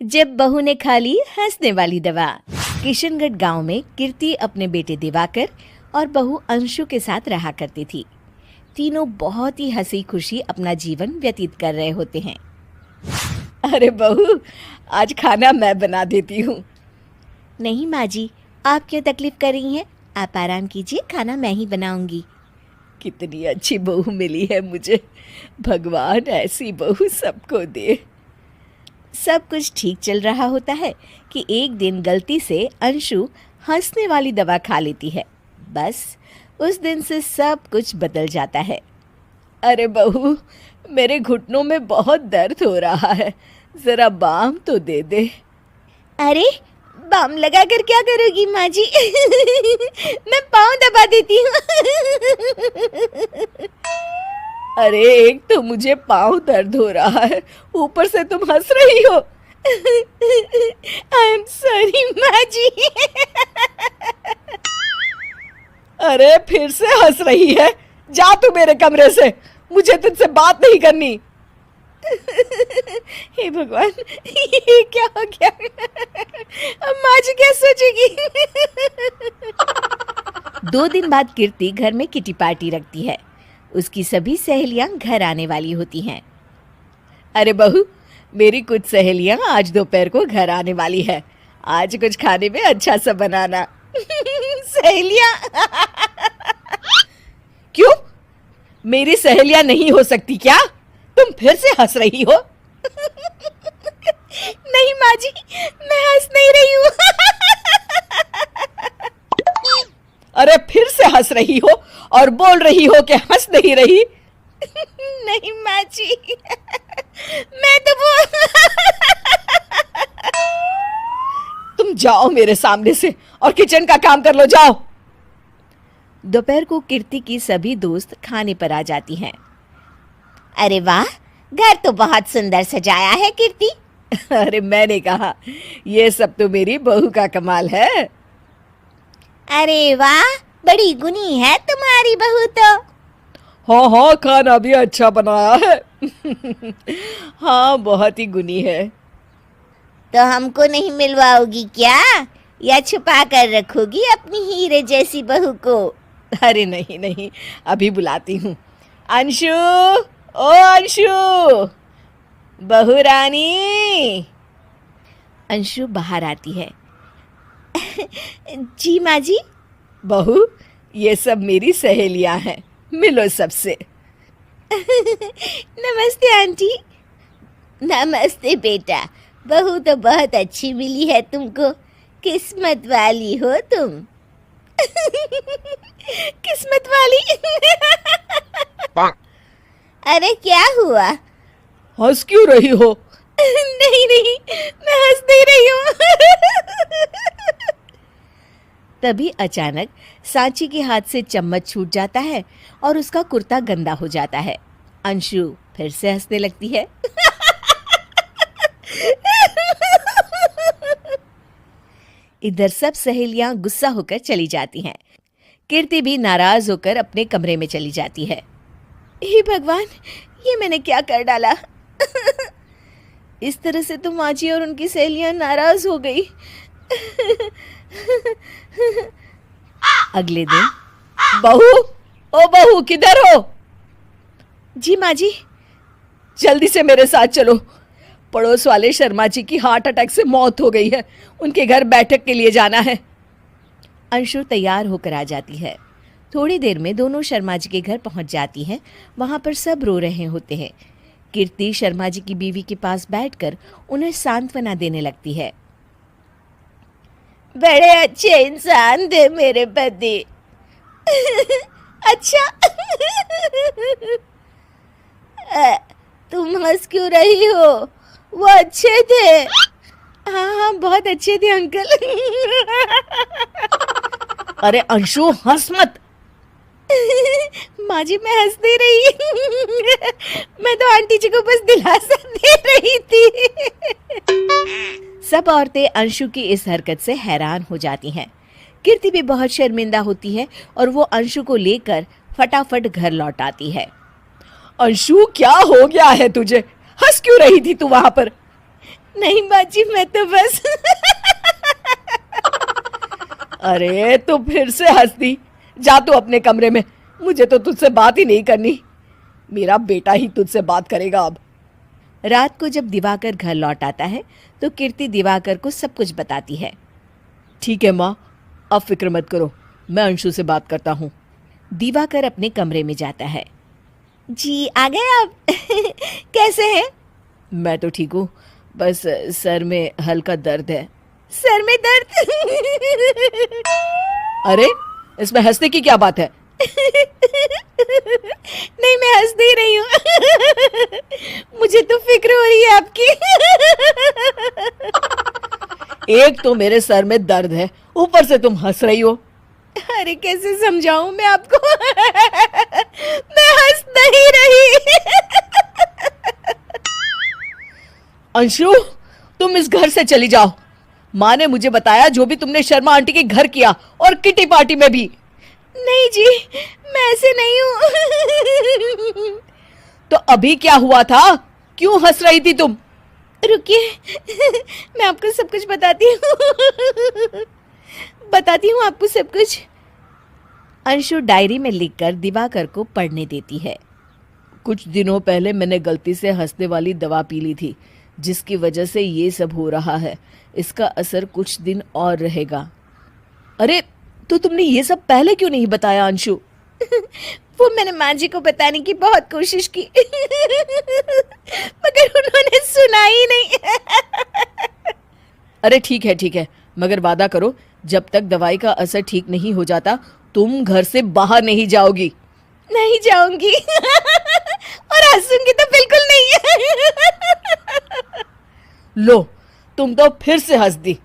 जब बहू ने खा ली हंसने वाली दवा। किशनगढ़ गांव में कीर्ति अपने बेटे दिवाकर और बहू अंशु के साथ रहा करती थी। तीनों बहुत ही हंसी खुशी अपना जीवन व्यतीत कर रहे होते हैं। अरे बहू, आज खाना मैं बना देती हूँ। नहीं माँ जी, आप क्यों तकलीफ कर रही हैं? आप आराम कीजिए, खाना मैं ही बनाऊंगी। कितनी अच्छी बहू मिली है मुझे। भगवान ऐसी बहू सबको दे। सब कुछ ठीक चल रहा होता है कि एक दिन गलती से अंशु हंसने वाली दवा खा लेती है। बस उस दिन से सब कुछ बदल जाता है। अरे बहू, मेरे घुटनों में बहुत दर्द हो रहा है, जरा बाम तो दे दे। अरे बाम लगा कर क्या करोगी माँ जी? मैं पाँव दबा देती हूँ। अरे एक तो मुझे पाँव दर्द हो रहा है, ऊपर से तुम हंस रही हो। आई एम सॉरी माँ जी। अरे फिर से हंस रही है, जा तू मेरे कमरे से, मुझे तुझसे बात नहीं करनी। हे भगवान, ये क्या हो गया? अब माँ जी क्या सोचेगी? 2 दिन बाद कीर्ति घर में किटी पार्टी रखती है। उसकी सभी सहेलियां घर आने वाली होती हैं। अरे बहू, मेरी कुछ सहेलियां आज दोपहर को घर आने वाली है। आज कुछ खाने में अच्छा सा बनाना। सहेलियां? क्यों? मेरी सहेलियां नहीं हो सकती क्या? तुम फिर से हंस रही हो? नहीं माँ जी, मैं हंस नहीं रही हूँ। अरे फिर से हंस रही हो और बोल रही हो कि हंस नहीं रही। नहीं माँ जी, मैं तो तुम जाओ मेरे सामने से और किचन का काम कर लो, जाओ। दोपहर को कीर्ति की सभी दोस्त खाने पर आ जाती हैं। अरे वाह, घर तो बहुत सुंदर सजाया है कीर्ति। अरे मैंने कहा, ये सब तो मेरी बहू का कमाल है। अरे वाह, बड़ी गुनी है तुम्हारी बहू तो। हाँ हाँ, खाना भी अच्छा बनाया है। हाँ, बहुत ही गुनी है। तो हमको नहीं मिलवाओगी क्या, या छुपा कर रखोगी अपनी हीरे जैसी बहू को? अरे नहीं नहीं, अभी बुलाती हूँ। अंशु, ओ अंशु, बहू रानी। अंशु बाहर आती है। जी माँ जी। बहू, ये सब मेरी सहेलियां हैं, मिलो सबसे। नमस्ते आंटी। नमस्ते बेटा, बहू तो बहुत अच्छी मिली है तुमको। किस्मत वाली हो तुम। किस्मत वाली? अरे क्या हुआ? हंस क्यों रही हो? नहीं नहीं, मैं हंस नहीं रही हूँ। तभी अचानक सांची के हाथ से चम्मच छूट जाता है और उसका कुर्ता गंदा हो जाता है। अंशु फिर से हंसने लगती है। इधर सब सहेलियां गुस्सा होकर चली जाती हैं। कीर्ति भी नाराज होकर अपने कमरे में चली जाती है। हे भगवान, ये मैंने क्या कर डाला? इस तरह से तो माँ जी और उनकी सहेलियां नाराज हो गई। अगले दिन। बहू, ओ बहू, किधर हो? जी माँ जी। जल्दी से मेरे साथ चलो। पड़ोस वाले शर्मा जी की हार्ट अटैक से मौत हो गई है, उनके घर बैठक के लिए जाना है। अंशु तैयार होकर आ जाती है। थोड़ी देर में दोनों शर्मा जी के घर पहुंच जाती हैं। वहां पर सब रो रहे होते हैं। कीर्ति शर्मा जी की बीवी के पास बैठकर उन्हें सांत्वना देने लगती है। बड़े अच्छे इंसान थे मेरे पति। अच्छा। तुम हंस क्यों रही हो? वो अच्छे थे। हाँ हाँ, बहुत अच्छे थे अंकल। अरे अंशु, हंस मत। माँ जी, मैं हंस नहीं रही। मैं तो आंटी जी को बस दिलासा दे रही थी। सब औरतें अंशु की इस हरकत से हैरान हो जाती हैं। कीर्ति भी बहुत शर्मिंदा होती है और वो अंशु को लेकर फटाफट घर लौट आती है। अंशु, क्या हो गया है तुझे? हंस क्यों रही थी तू वहां पर? नहीं बाजी, मैं तो बस अरे तू फिर से हंस दी। जा तू अपने कमरे में, मुझे तो तुझसे बात ही नहीं करनी। मेरा बेटा ही तुझसे बात करेगा अब। रात को जब दिवाकर घर लौट आता है तो कीर्ति दिवाकर को सब कुछ बताती है। ठीक है माँ, अब फिक्र मत करो, मैं अंशु से बात करता हूँ। दिवाकर अपने कमरे में जाता है। जी आ गए आप कैसे हैं? मैं तो ठीक हूँ, बस सर में हल्का दर्द है। सर में दर्द अरे इसमें हंसने की क्या बात है? नहीं, मैं हंस नहीं रही हूँ मुझे तो फिक्र हो रही है आपकी एक तो मेरे सर में दर्द है, ऊपर से तुम हंस रही हो। अरे कैसे समझाऊं मैं आपको मैं हंस नहीं रही अंशु, तुम इस घर से चली जाओ। माँ ने मुझे बताया जो भी तुमने शर्मा आंटी के घर किया, और किटी पार्टी में भी। नहीं जी, मैं ऐसे नहीं हूँ तो अभी क्या हुआ था? क्यों हंस रही थी तुम? रुकिए मैं आपको सब कुछ बताती हूँ आपको सब कुछ। अंशु डायरी में लिखकर दिवाकर को पढ़ने देती है। कुछ दिनों पहले मैंने गलती से हंसने वाली दवा पी ली थी, जिसकी वजह से ये सब हो रहा है। इसका असर कुछ दिन और रहेगा। अरे तो तुमने ये सब पहले क्यों नहीं बताया अंशु? वो मैंने माँ जी को बताने की बहुत कोशिश की मगर उन्होंने सुना ही नहीं अरे ठीक है, मगर वादा करो जब तक दवाई का असर ठीक नहीं हो जाता तुम घर से बाहर नहीं जाओगी। नहीं जाऊंगी और हंसूंगी तो बिल्कुल नहीं लो, तुम तो फिर से हंस दी